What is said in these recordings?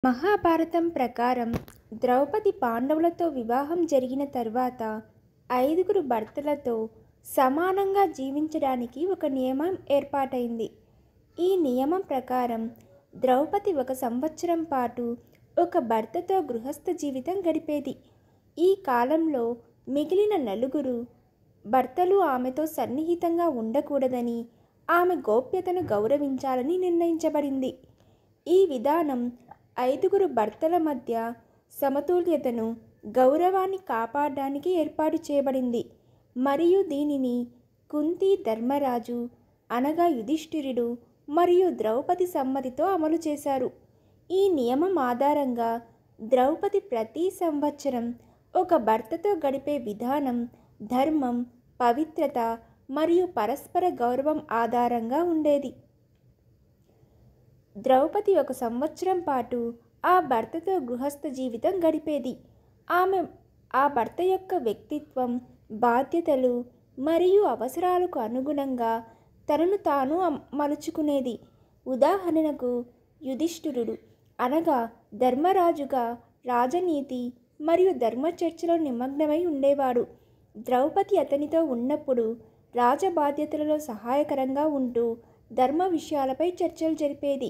మహాభారతం ప్రకారం ద్రౌపది పాండవులతో వివాహం జరిగిన తర్వాత ఐదుగురు భర్తలతో సమానంగా జీవించడానికి ఒక నియమం ఏర్పాటైంది. ఈ నియమం ప్రకారం ద్రౌపది 1 సంవత్సరం పాటు ఒక భర్తతో గృహస్థ జీవితం గడిపేది. ఈ కాలంలో మిగిలిన నలుగురు భర్తలు ఆమెతో సన్నిహితంగా ఉండకూడదని, ఆమె గోప్యతను గౌరవించాలని నిర్ణయించబడింది. ఈ విధానం ఐదుగురు భర్తల మధ్య సమతుల్యతను, గౌరవాన్ని కాపాడడానికి ఏర్పాటు చేయబడింది మరియు దీనిని కుంతి, ధర్మరాజు అనగా యుధిష్ఠిరుడు మరియు ద్రౌపది సమ్మతితో అమలు చేశారు. ఈ నియమం ఆధారంగా ద్రౌపది ప్రతి సంవత్సరం ఒక భర్తతో గడిపే విధానం ధర్మం, పవిత్రత మరియు పరస్పర గౌరవం ఆధారంగా ఉండేది. ద్రౌపది 1 సంవత్సరం పాటు ఆ భర్తతో గృహస్థ జీవితం గడిపేది. ఆమె ఆ భర్త యొక్క వ్యక్తిత్వం, బాధ్యతలు మరియు అవసరాలకు అనుగుణంగా తనను తాను మలుచుకునేది. ఉదాహరణకు, యుధిష్ఠిరుడు అనగా ధర్మరాజుగా రాజనీతి మరియు ధర్మ చర్చలో నిమగ్నమై ఉండేవాడు. ద్రౌపది అతనితో ఉన్నప్పుడు రాజ బాధ్యతలలో సహాయకరంగా ఉంటూ ధర్మ విషయాలపై చర్చలు జరిపేది.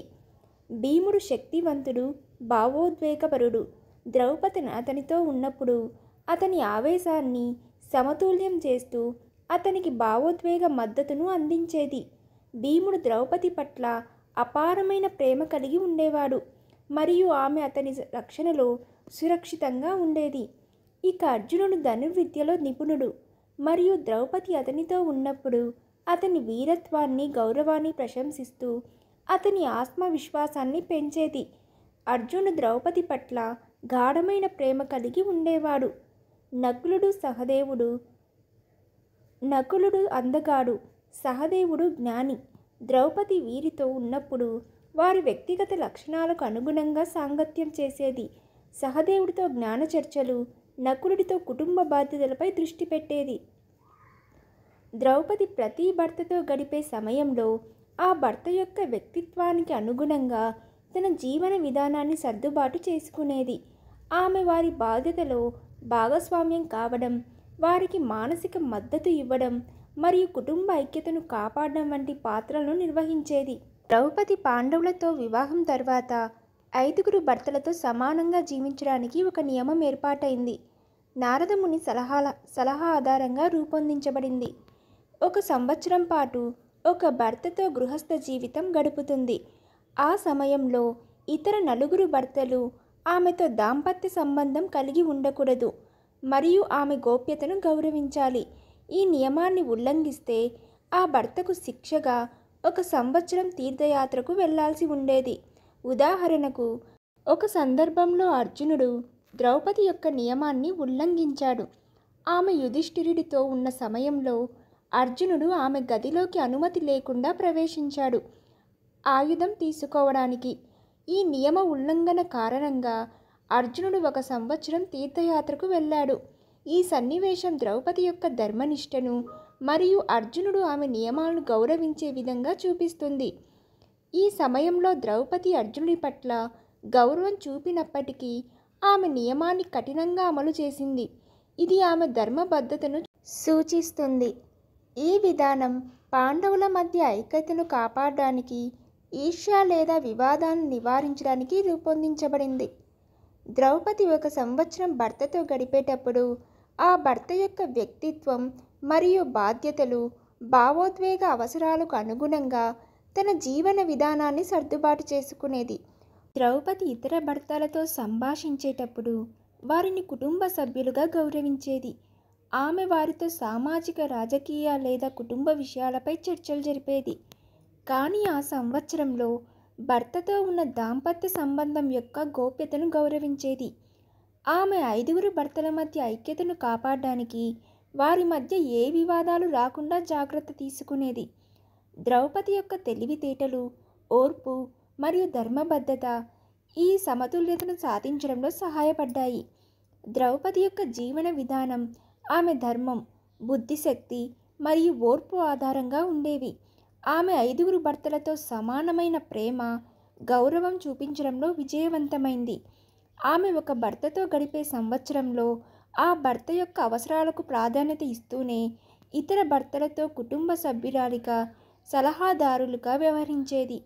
భీముడు శక్తివంతుడు, భావోద్వేగపరుడు. ద్రౌపది అతనితో ఉన్నప్పుడు అతని ఆవేశాన్ని సమతుల్యం చేస్తూ అతనికి భావోద్వేగ మద్దతును అందించేది. భీముడు ద్రౌపది పట్ల అపారమైన ప్రేమ కలిగి ఉండేవాడు మరియు ఆమె అతని రక్షణలో సురక్షితంగా ఉండేది. ఇక అర్జునుడు ధనుర్విద్యలో నిపుణుడు మరియు ద్రౌపది అతనితో ఉన్నప్పుడు అతని వీరత్వాన్ని, గౌరవాన్ని ప్రశంసిస్తూ అతని ఆత్మవిశ్వాసాన్ని పెంచేది. అర్జునుడు ద్రౌపది పట్ల గాఢమైన ప్రేమ కలిగి ఉండేవాడు. నకులుడు అందగాడు, సహదేవుడు జ్ఞాని. ద్రౌపది వీరితో ఉన్నప్పుడు వారి వ్యక్తిగత లక్షణాలకు అనుగుణంగా సాంగత్యం చేసేది. సహదేవుడితో జ్ఞాన చర్చలు, నకులుడితో కుటుంబ బాధ్యతలపై దృష్టి పెట్టేది. ద్రౌపది ప్రతి భర్తతో గడిపే సమయంలో ఆ భర్త యొక్క వ్యక్తిత్వానికి అనుగుణంగా తన జీవన విధానాన్ని సర్దుబాటు చేసుకునేది. ఆమె వారి బాధ్యతలో భాగస్వామ్యం కావడం, వారికి మానసిక మద్దతు ఇవ్వడం మరియు కుటుంబ ఐక్యతను కాపాడడం వంటి పాత్రలను నిర్వహించేది. ద్రౌపది పాండవులతో వివాహం తర్వాత ఐదుగురు భర్తలతో సమానంగా జీవించడానికి ఒక నియమం ఏర్పాటైంది. నారదముని సలహా ఆధారంగా రూపొందించబడింది. 1 సంవత్సరం పాటు ఒక భర్తతో గృహస్థ జీవితం గడుపుతుంది. ఆ సమయంలో ఇతర నలుగురు భర్తలు ఆమెతో దాంపత్య సంబంధం కలిగి ఉండకూడదు మరియు ఆమె గోప్యతను గౌరవించాలి. ఈ నియమాన్ని ఉల్లంఘిస్తే ఆ భర్తకు శిక్షగా 1 సంవత్సరం తీర్థయాత్రకు వెళ్లాల్సి ఉండేది. ఉదాహరణకు, ఒక సందర్భంలో అర్జునుడు ద్రౌపది యొక్క నియమాన్ని ఉల్లంఘించాడు. ఆమె యుధిష్ఠిరుడితో ఉన్న సమయంలో అర్జునుడు ఆమె గదిలోకి అనుమతి లేకుండా ప్రవేశించాడు ఆయుధం తీసుకోవడానికి. ఈ నియమ ఉల్లంఘన కారణంగా అర్జునుడు 1 సంవత్సరం తీర్థయాత్రకు వెళ్ళాడు. ఈ సన్నివేశం ద్రౌపది యొక్క ధర్మనిష్టను మరియు అర్జునుడు ఆమె నియమాలను గౌరవించే విధంగా చూపిస్తుంది. ఈ సమయంలో ద్రౌపది అర్జునుడి పట్ల గౌరవం చూపినప్పటికీ ఆమె నియమాన్ని కఠినంగా అమలు చేసింది. ఇది ఆమె ధర్మబద్ధతను సూచిస్తుంది. ఈ విధానం పాండవుల మధ్య ఐక్యతను కాపాడడానికి, ఈర్ష్య లేదా వివాదాలను నివారించడానికి రూపొందించబడింది. ద్రౌపది 1 సంవత్సరం భర్తతో గడిపేటప్పుడు ఆ భర్త యొక్క వ్యక్తిత్వం మరియు బాధ్యతలు, భావోద్వేగ అవసరాలకు అనుగుణంగా తన జీవన విధానాన్ని సర్దుబాటు చేసుకునేది. ద్రౌపది ఇతర భర్తలతో సంభాషించేటప్పుడు వారిని కుటుంబ సభ్యులుగా గౌరవించేది. ఆమె వారితో సామాజిక, రాజకీయ లేదా కుటుంబ విషయాలపై చర్చలు జరిపేది. కానీ ఆ సంవత్సరంలో భర్తతో ఉన్న దాంపత్య సంబంధం యొక్క గోప్యతను గౌరవించేది. ఆమె ఐదుగురు భర్తల మధ్య ఐక్యతను కాపాడడానికి వారి మధ్య ఏ వివాదాలు రాకుండా జాగ్రత్త తీసుకునేది. ద్రౌపది యొక్క తెలివితేటలు, ఓర్పు మరియు ధర్మబద్ధత ఈ సమతుల్యతను సాధించడంలో సహాయపడ్డాయి. ద్రౌపది యొక్క జీవన విధానం ఆమె ధర్మం, బుద్ధిశక్తి మరియు ఓర్పు ఆధారంగా ఉండేవి. ఆమె ఐదుగురు భర్తలతో సమానమైన ప్రేమ, గౌరవం చూపించడంలో విజయవంతమైంది. ఆమె ఒక భర్తతో గడిపే సంవత్సరంలో ఆ భర్త యొక్క అవసరాలకు ప్రాధాన్యత ఇస్తూనే ఇతర భర్తలతో కుటుంబ సభ్యురాలిగా, సలహాదారులుగా వ్యవహరించేది.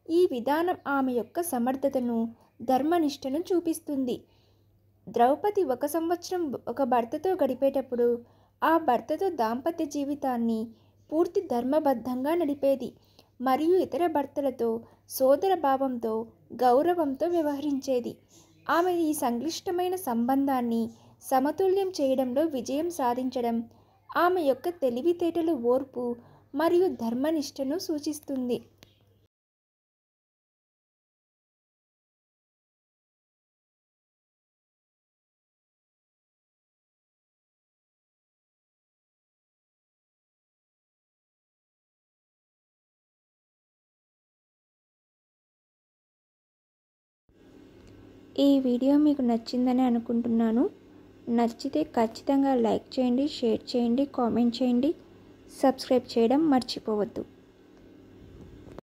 ఈ విధానం ఆమె యొక్క సమర్థతను, ధర్మనిష్టను చూపిస్తుంది. ద్రౌపది ఒక సంవత్సరం ఒక భర్తతో గడిపేటప్పుడు ఆ భర్తతో దాంపత్య జీవితాన్ని పూర్తి ధర్మబద్ధంగా నడిపేది మరియు ఇతర భర్తలతో సోదర భావంతో, గౌరవంతో వ్యవహరించేది. ఆమె ఈ సంక్లిష్టమైన సంబంధాన్ని సమతుల్యం చేయడంలో విజయం సాధించడం ఆమె యొక్క తెలివితేటలు, ఓర్పు మరియు ధర్మనిష్టను సూచిస్తుంది. ఈ వీడియో మీకు నచ్చిందని అనుకుంటున్నాను. నచ్చితే ఖచ్చితంగా లైక్ చేయండి, షేర్ చేయండి, కామెంట్ చేయండి, సబ్స్క్రైబ్ చేయడం మర్చిపోవద్దు.